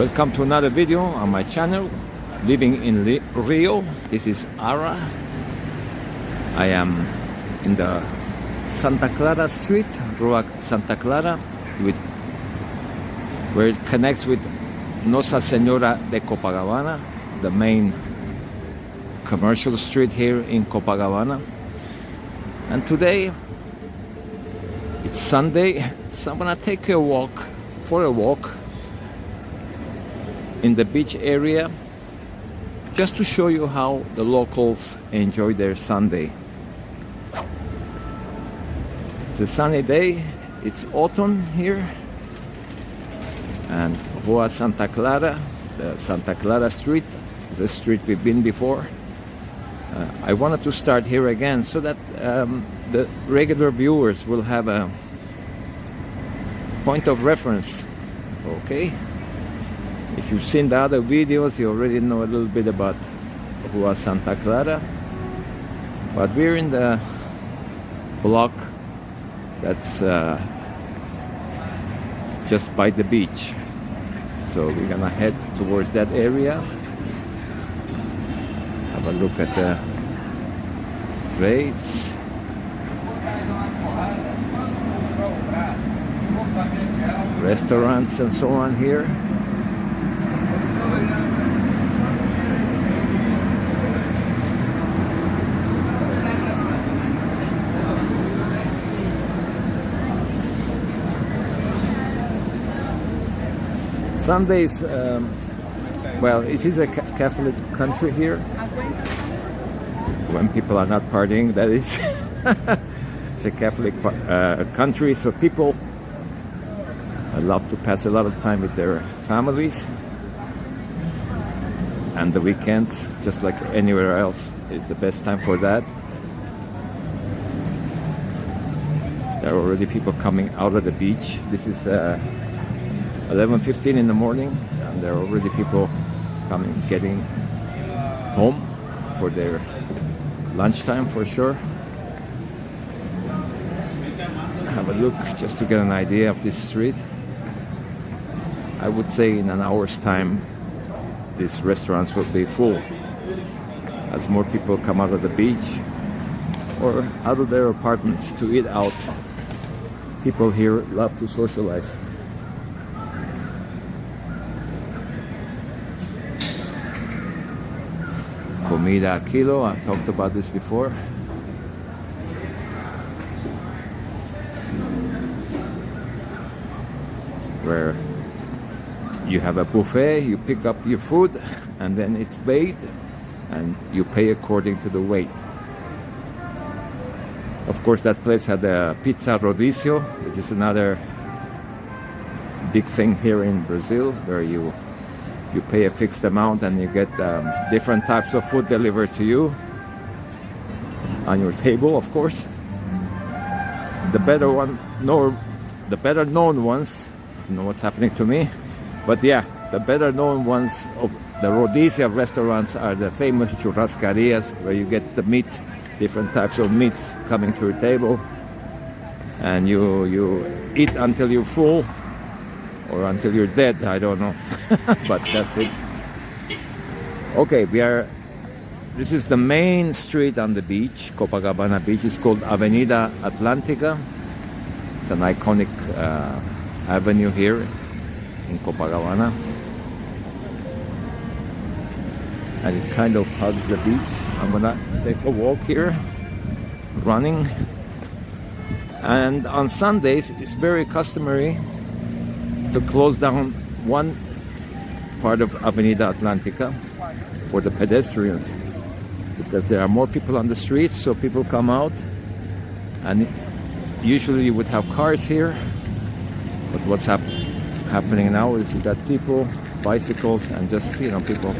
Welcome to another video on my channel, living in Rio. This is Ara. I am in the Santa Clara Street, Rua Santa Clara, where it connects with Nossa Senhora de Copacabana, the main commercial street here in Copacabana. And today it's Sunday, so I'm gonna take a walk in the beach area, just to show you how the locals enjoy their Sunday. It's a sunny day, it's autumn here, and Rua Santa Clara, the Santa Clara Street, the street we've been before. I wanted to start here again so that the regular viewers will have a point of reference. Okay? If you've seen the other videos, you already know a little bit about Rua Santa Clara. But we're in the block that's just by the beach. So we're gonna head towards that area. Have a look at the rates. Restaurants and so on here. Sundays, well, it is a Catholic country here. When people are not partying, that is. It's a Catholic country, so people love to pass a lot of time with their families. And the weekends, just like anywhere else, is the best time for that. There are already people coming out of the beach. This is 11:15 in the morning, and there are already people getting home for their lunchtime for sure. Have a look just to get an idea of this street. I would say in an hour's time these restaurants will be full as more people come out of the beach or out of their apartments to eat out. People here love to socialize. Comida a kilo, I've talked about this before. Where you have a buffet, you pick up your food, and then it's weighed, and you pay according to the weight. Of course, that place had a pizza rodizio, which is another big thing here in Brazil, where you pay a fixed amount and you get different types of food delivered to you on your table, of course. The better known ones, you know what's happening to me, but yeah, the better known ones of the rodizia restaurants are the famous churrascarias, where you get the meat, different types of meats coming to your table, and you eat until you're full or until you're dead, I don't know. But that's it. Okay, this is the main street on the beach, Copacabana Beach. It's called Avenida Atlantica. It's an iconic avenue here in Copacabana. And it kind of hugs the beach. I'm gonna take a walk here, running. And on Sundays, it's very customary to close down one part of Avenida Atlantica for the pedestrians, because there are more people on the streets, so people come out, and usually you would have cars here, but what's happening now is you got people, bicycles, and just, you know, people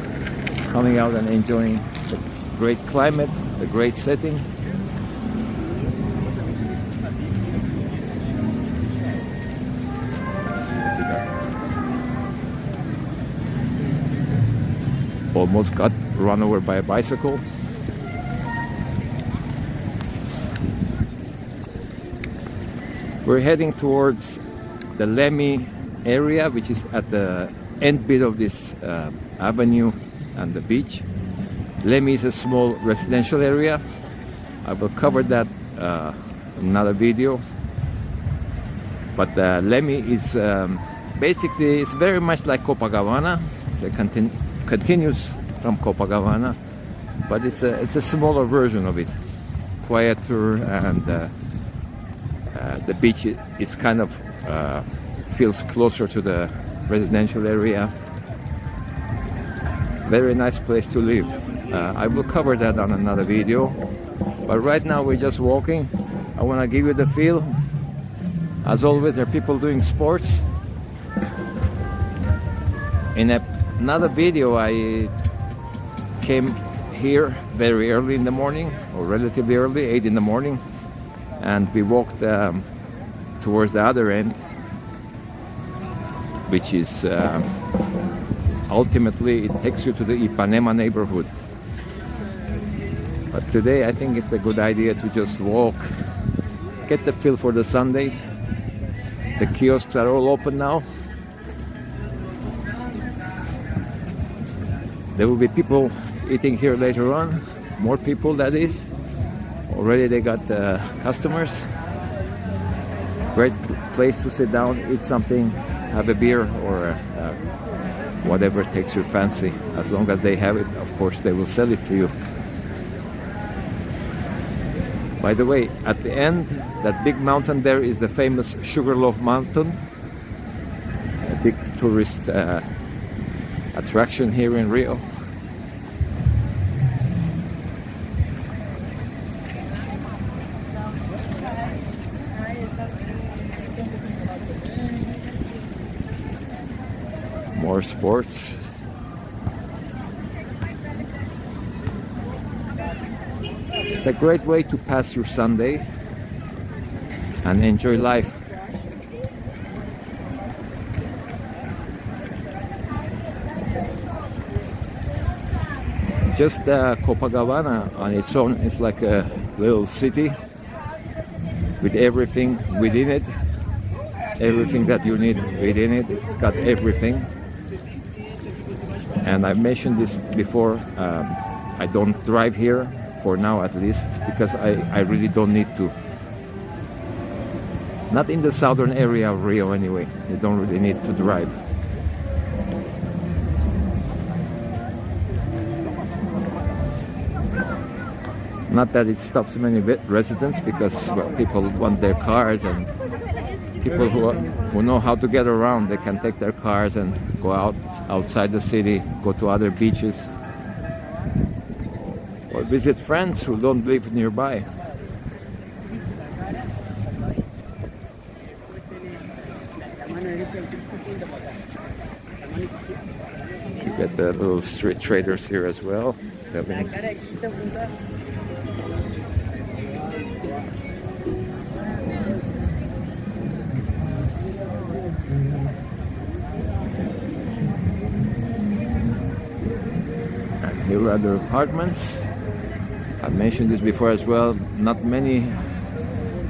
coming out and enjoying the great climate, the great setting. Almost got run over by a bicycle. We're heading towards the Lemi area, which is at the end bit of this avenue and the beach. Lemi is a small residential area. I will cover that in another video. But Lemi is basically, it's very much like Copacabana. It's a continues from Copacabana, but it's a smaller version of it, quieter, and the beach is kind of feels closer to the residential area. Very nice place to live. I will cover that on another video, but right now we're just walking. I want to give you the feel. As always, there are people doing sports. In another video, I came here very early in the morning, or relatively early, 8 in the morning, and we walked towards the other end, which is ultimately, it takes you to the Ipanema neighborhood. But today I think it's a good idea to just walk, get the feel for the Sundays. The kiosks are all open now. There will be people eating here later on, more people, that is. Already they got customers. Great place to sit down, eat something, have a beer, or whatever takes your fancy. As long as they have it, of course, they will sell it to you. By the way, at the end, that big mountain there is the famous Sugarloaf Mountain, a big tourist attraction here in Rio. More sports. It's a great way to pass your Sunday and enjoy life. Just Copacabana on its own is like a little city with everything within it, everything that you need within it. It's got everything. And I've mentioned this before, I don't drive here, for now at least, because I really don't need to. Not in the southern area of Rio anyway, you don't really need to drive. Not that it stops many residents, because well, people want their cars, and people who know how to get around, they can take their cars and go outside the city, go to other beaches, or visit friends who don't live nearby. You get the little street traders here as well. And here are the apartments. I've mentioned this before as well. Not many,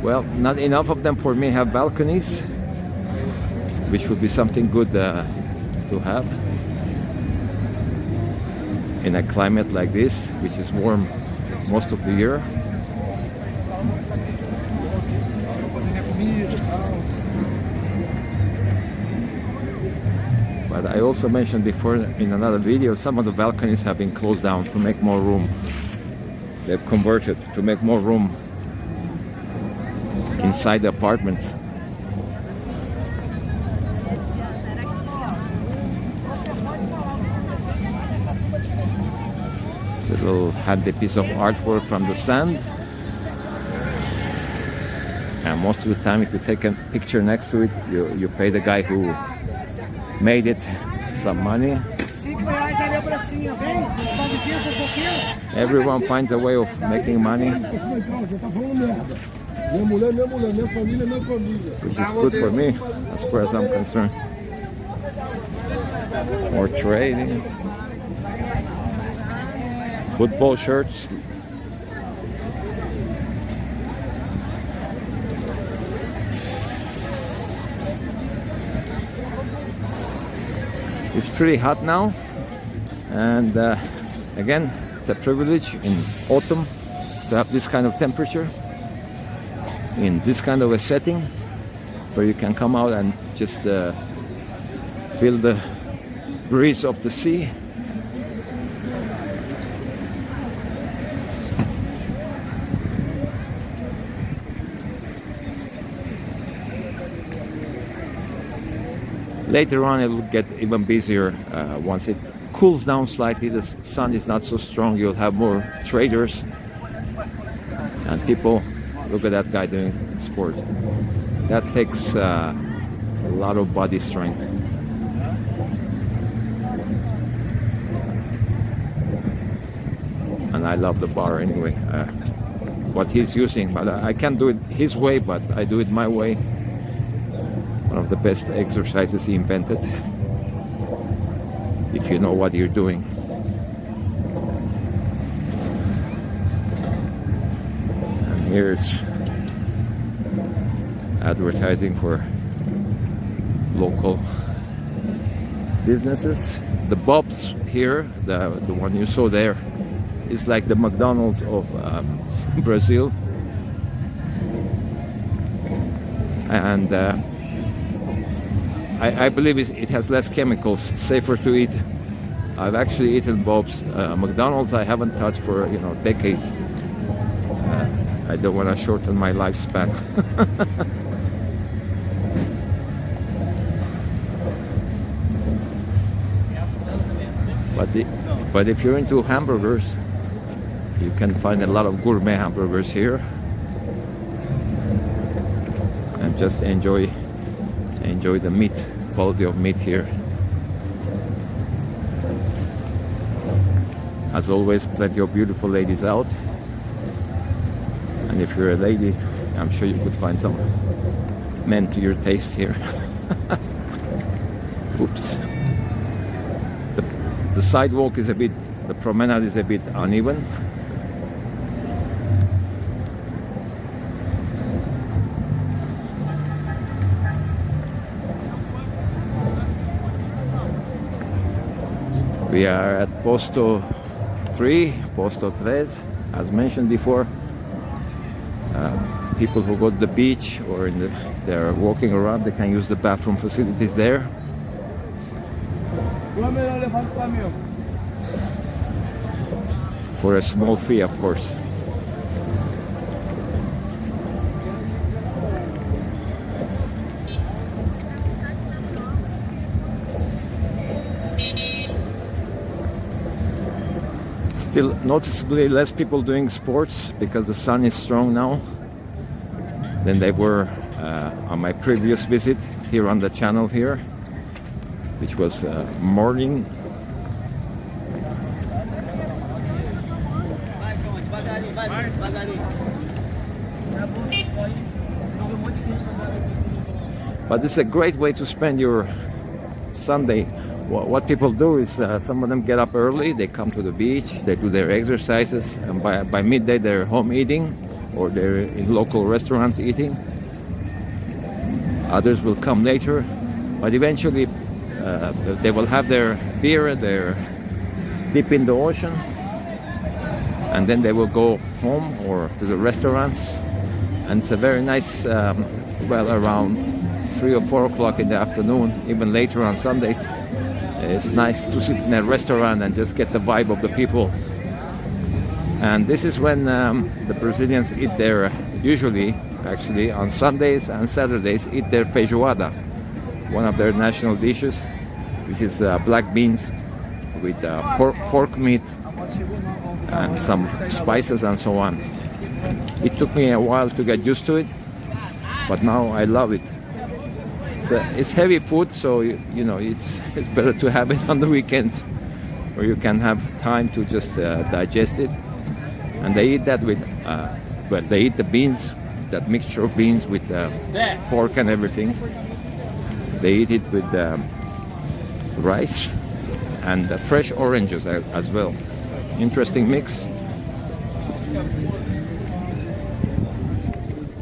well, not enough of them for me have balconies, which would be something good to have in a climate like this, which is warm most of the year. But I also mentioned before in another video, some of the balconies have been closed down to make more room. They've converted to make more room inside the apartments. It's a little handy piece of artwork from the sand. And most of the time, if you take a picture next to it, you pay the guy who made it some money. Everyone finds a way of making money, which is good for me, as far as I'm concerned. More trading, football shirts. It's pretty hot now, and again, it's a privilege in autumn to have this kind of temperature in this kind of a setting where you can come out and just feel the breeze of the sea. Later on it will get even busier once it cools down slightly. The sun is not so strong. You'll have more traders and people. Look at that guy doing sport. That takes a lot of body strength. And I love the bar anyway. What he's using, but I can't do it his way, but I do it my way. One of the best exercises he invented, if you know what you're doing. And here's advertising for local businesses. The Bob's here, the one you saw there, is like the McDonald's of Brazil. And I believe it has less chemicals, safer to eat. I've actually eaten Bob's. McDonald's I haven't touched for decades. I don't want to shorten my lifespan. But if you're into hamburgers, you can find a lot of gourmet hamburgers here, and just enjoy the meat, quality of meat here. As always, plenty of beautiful ladies out, and if you're a lady, I'm sure you could find some men to your taste here. Oops. The sidewalk is the promenade is a bit uneven. We are at Posto 3, Posto 3, as mentioned before. People who go to the beach or they're walking around, they can use the bathroom facilities there. For a small fee, of course. Still noticeably less people doing sports because the sun is strong now than they were on my previous visit here on the channel here, which was morning. But it's a great way to spend your Sunday. What people do is some of them get up early, they come to the beach, they do their exercises, and by midday they're home eating or they're in local restaurants eating. Others will come later, but eventually they will have their beer, their dip in the ocean, and then they will go home or to the restaurants. And it's a very nice, around 3 or 4 o'clock in the afternoon, even later on Sundays. It's nice to sit in a restaurant and just get the vibe of the people. And this is when the Brazilians eat their, usually actually on Sundays and Saturdays, eat their feijoada, one of their national dishes, which is black beans with pork meat and some spices and so on. It took me a while to get used to it, but now I love it. It's heavy food, so it's better to have it on the weekends where you can have time to just digest it. And they eat that with, they eat the beans, that mixture of beans with pork and everything. They eat it with rice and fresh oranges as well. Interesting mix.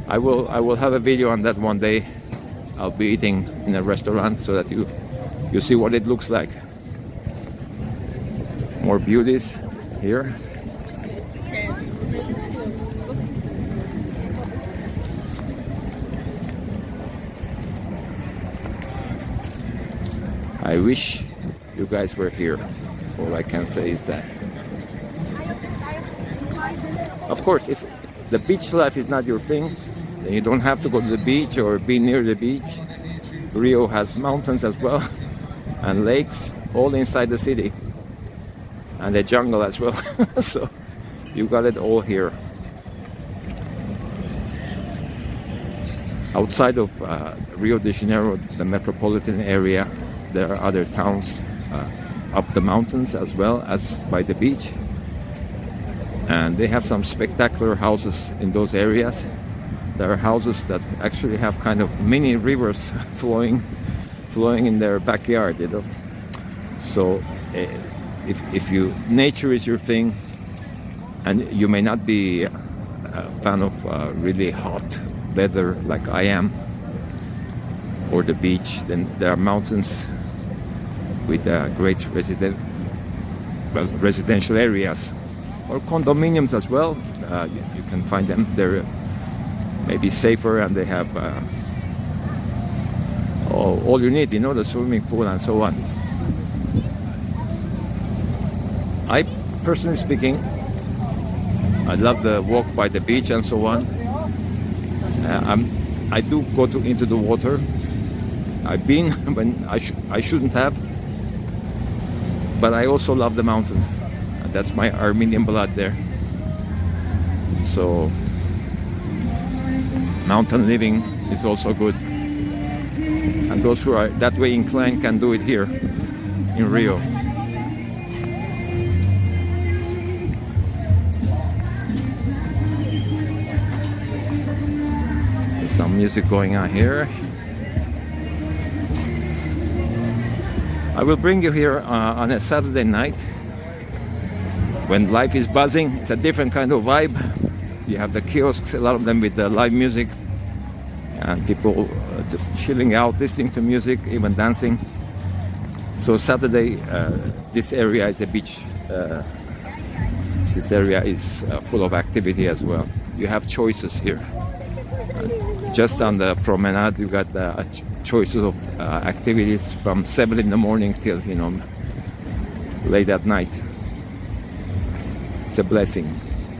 I will have a video on that one day. I'll be eating in a restaurant so that you see what it looks like. More beauties here. I wish you guys were here. All I can say is that. Of course, if the beach life is not your thing, then you don't have to go to the beach or be near the beach. Rio has mountains as well and lakes all inside the city, and the jungle as well. So you got it all here. Outside of Rio de Janeiro, the metropolitan area, there are other towns up the mountains as well as by the beach, and they have some spectacular houses in those areas. There are houses that actually have kind of mini rivers flowing in their backyard, you know. So if you nature is your thing, and you may not be a fan of really hot weather like I am, or the beach, then there are mountains with great residential areas or condominiums as well. You can find them. They're maybe safer, and they have all you need, you know, the swimming pool and so on. I, personally speaking, I love the walk by the beach and so on. I do go into the water. I've been when I shouldn't have, but I also love the mountains. That's my Armenian blood there. So mountain living is also good, and those who are that way inclined can do it here in Rio. There's some music going on here. I will bring you here on a Saturday night when life is buzzing. It's a different kind of vibe. You have the kiosks, a lot of them with the live music, and people just chilling out, listening to music, even dancing. So Saturday, this area is a beach. This area is full of activity as well. You have choices here. Just on the promenade, you got the choices of activities from 7 in the morning till, you know, late at night. It's a blessing.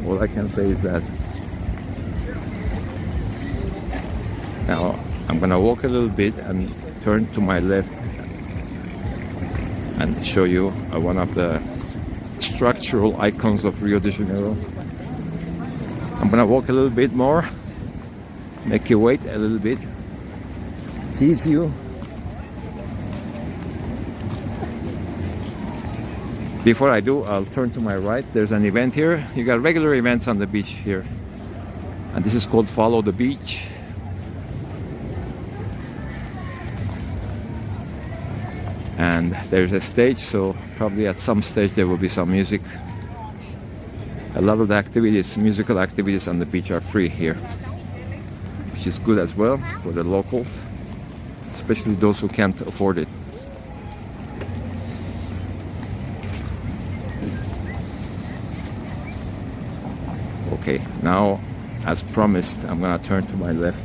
All I can say is that. Now I'm gonna walk a little bit and turn to my left and show you one of the structural icons of Rio de Janeiro. I'm gonna walk a little bit more, make you wait a little bit, tease you. Before I do, I'll turn to my right. There's an event here. You got regular events on the beach here, and this is called Follow the Beach. And there's a stage, so probably at some stage there will be some music. A lot of the activities, musical activities on the beach are free here, which is good as well for the locals, especially those who can't afford it. Okay, now, as promised, I'm gonna turn to my left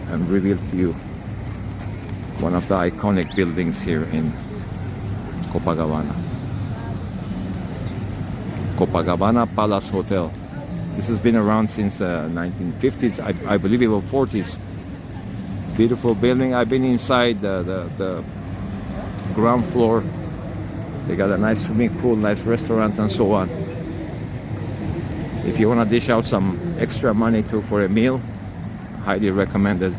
and reveal to you one of the iconic buildings here in Copacabana. Copacabana Palace Hotel. This has been around since the 1950s, I believe even 40s. Beautiful building. I've been inside the ground floor. They got a nice swimming pool, nice restaurants and so on. If you want to dish out some extra money for a meal, highly recommended.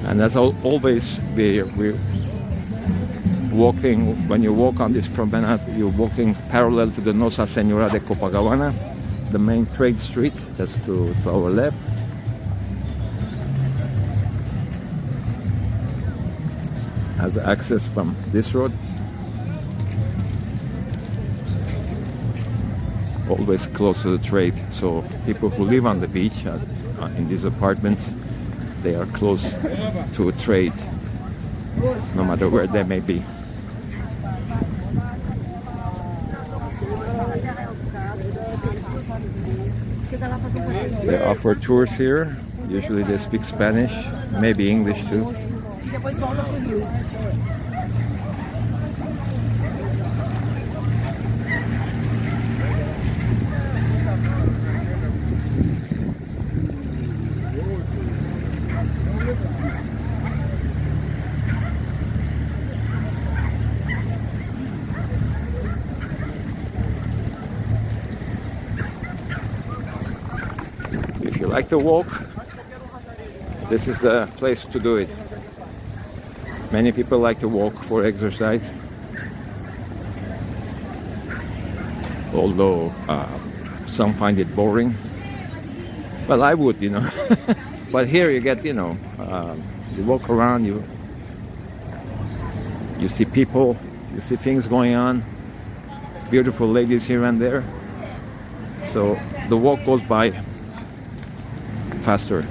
And as always, we're walking, when you walk on this promenade, you're walking parallel to the Nossa Senhora de Copacabana, the main trade street. That's to our left. Has access from this road. always close to the trade. So people who live on the beach in these apartments, they are close to a trade, no matter where they may be. They offer tours here. Usually they speak Spanish, maybe English too. If you like to walk, this is the place to do it. Many people like to walk for exercise, although some find it boring. Well, I would, you know. But here you get, you know, you walk around, you see people, you see things going on, beautiful ladies here and there. So the walk goes by faster.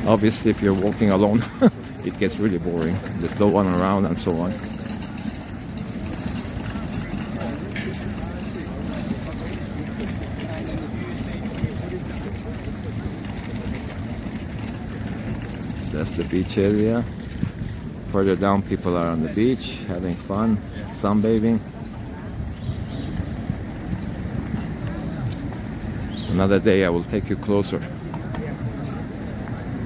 Obviously, if you're walking alone, it gets really boring. There's no one around and so on. That's the beach area. Further down, people are on the beach having fun, sunbathing. Another day I will take you closer.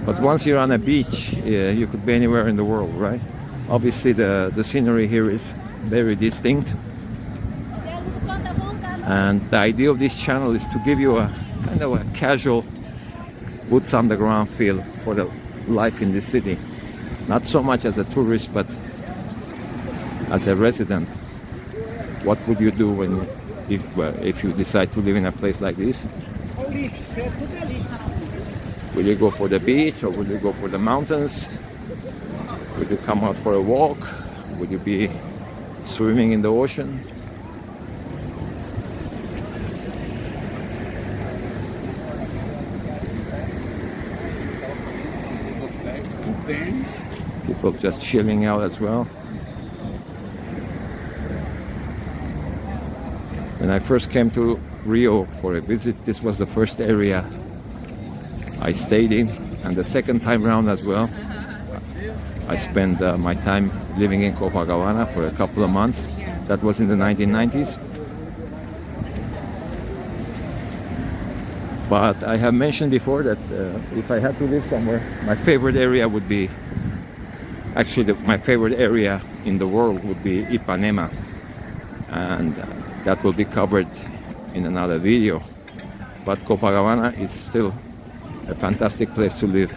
But once you're on a beach, you could be anywhere in the world, right? Obviously the scenery here is very distinct. And the idea of this channel is to give you a kind of a casual, boots on the ground feel for the life in this city. Not so much as a tourist, but as a resident. What would you do when, if you decide to live in a place like this? Will you go for the beach, or will you go for the mountains? Will you come out for a walk? Will you be swimming in the ocean? People just chilling out as well. When I first came to Rio for a visit, this was the first area I stayed in, and the second time round as well. I spent my time living in Copacabana for a couple of months. That was in the 1990s. But I have mentioned before that if I had to live somewhere, my favorite area would be, actually my favorite area in the world would be Ipanema. And that will be covered in another video. But Copacabana is still a fantastic place to live.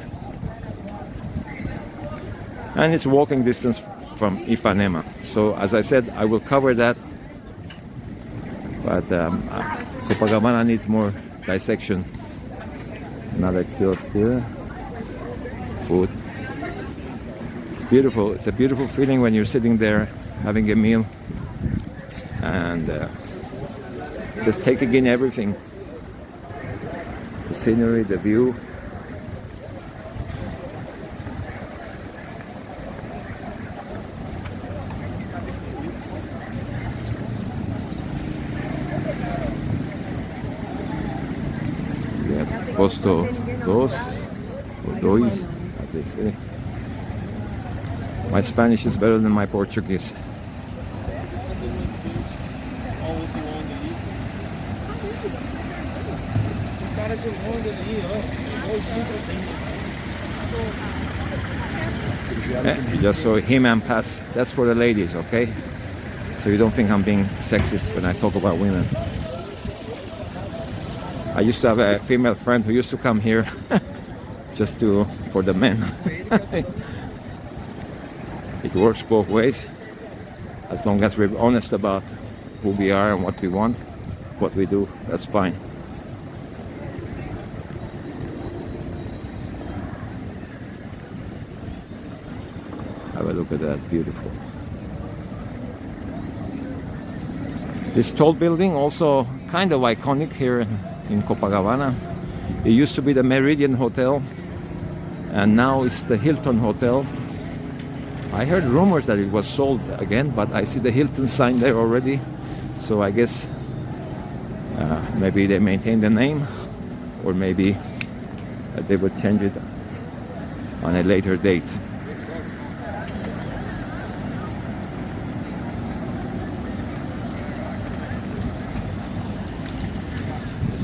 And it's walking distance from Ipanema. So as I said, I will cover that. But Copacabana needs more dissection. Another kiosk here. Food. It's beautiful. It's a beautiful feeling when you're sitting there having a meal and just taking in everything. The scenery, the view. We have Posto dos, or dois, as they say. My Spanish is better than my Portuguese. You just saw him and pass. That's for the ladies, okay? So you don't think I'm being sexist when I talk about women. I used to have a female friend who used to come here just for the men. It works both ways. As long as we're honest about who we are and what we want, what we do, that's fine. Have a look at that, beautiful. This tall building also kind of iconic here in Copacabana. It used to be the Meridian Hotel, and now it's the Hilton Hotel. I heard rumors that it was sold again, but I see the Hilton sign there already, so I guess maybe they maintain the name, or maybe they would change it on a later date.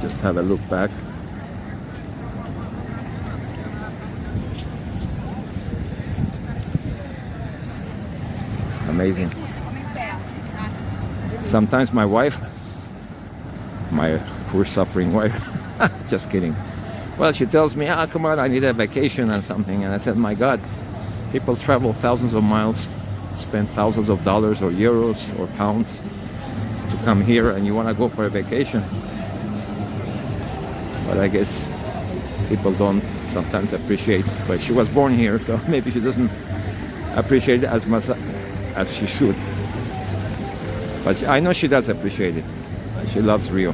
Just have a look back. Amazing. Sometimes my wife, my poor suffering wife, just kidding. Well, she tells me, come on, I need a vacation and something. And I said, my God, people travel thousands of miles, spend thousands of dollars or euros or pounds to come here, and you want to go for a vacation. But I guess people don't sometimes appreciate. But she was born here, so maybe she doesn't appreciate it as much as she should. But I know she does appreciate it. She loves Rio.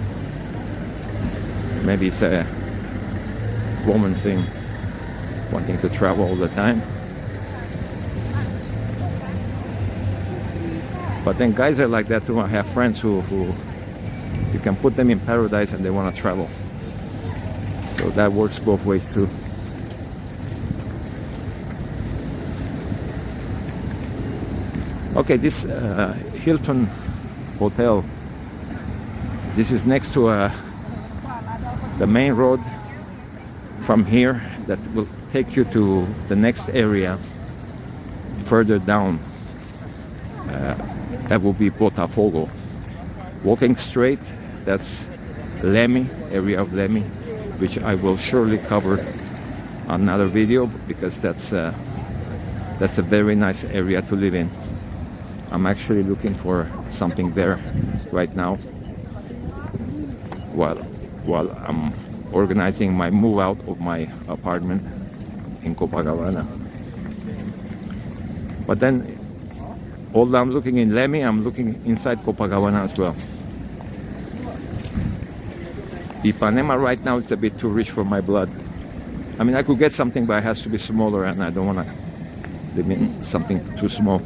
Maybe it's a woman thing, wanting to travel all the time. But then guys are like that too. I have friends who you can put them in paradise and they want to travel. So that works both ways too. Okay, this Hilton Hotel, this is next to the main road from here that will take you to the next area further down. That will be Botafogo. Walking straight, that's Lemi, area of Lemi, which I will surely cover on another video, because that's a very nice area to live in. I'm actually looking for something there right now while I'm organizing my move out of my apartment in Copacabana. But then, although I'm looking in Lemi, I'm looking inside Copacabana as well. Ipanema right now is a bit too rich for my blood. I mean, I could get something, but it has to be smaller, and I don't want to live in something too small.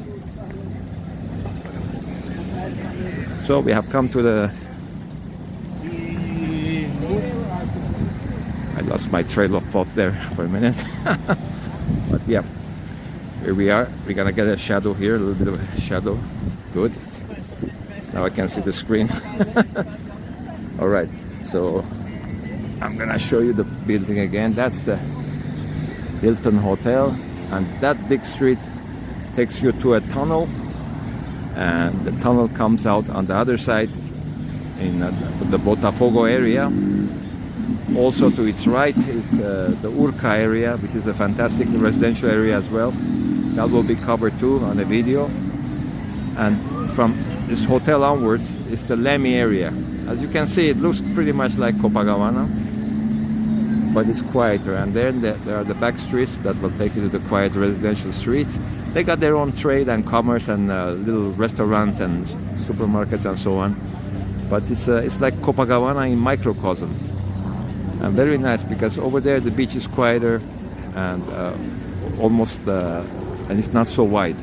So we have come to the... I lost my trail of thought there for a minute. But yeah, here we are. We're gonna get a shadow here, a little bit of a shadow. Good. Now I can see the screen. All right, so I'm gonna show you the building again. That's the Hilton Hotel, and that big street takes you to a tunnel, and the tunnel comes out on the other side in the Botafogo area. Also to its right is the Urca area, which is a fantastic residential area as well. That will be covered too on the video. And from this hotel onwards is the Lemi area. As you can see, it looks pretty much like Copacabana, but it's quieter. And then there are the back streets that will take you to the quiet residential streets. They got their own trade and commerce and little restaurants and supermarkets and so on. But it's like Copacabana in microcosm. And very nice, because over there the beach is quieter and and it's not so wide.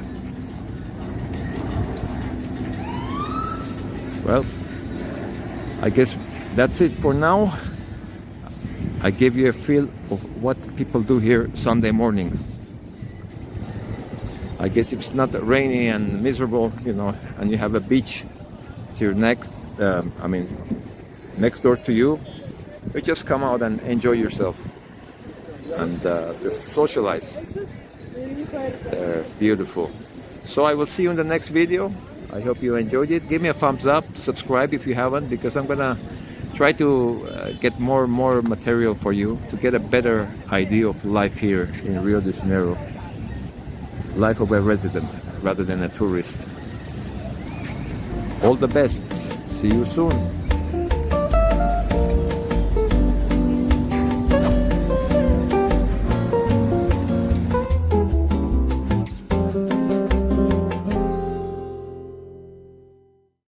Well, I guess that's it for now. I gave you a feel of what people do here Sunday morning. I guess if it's not rainy and miserable, you know, and you have a beach to your next door to you, you just come out and enjoy yourself and just socialize. They're beautiful. So I will see you in the next video. I hope you enjoyed it. Give me a thumbs up, subscribe if you haven't, because I'm gonna try to get more material for you to get a better idea of life here in Rio de Janeiro. Life of a resident rather than a tourist. All the best. See you soon.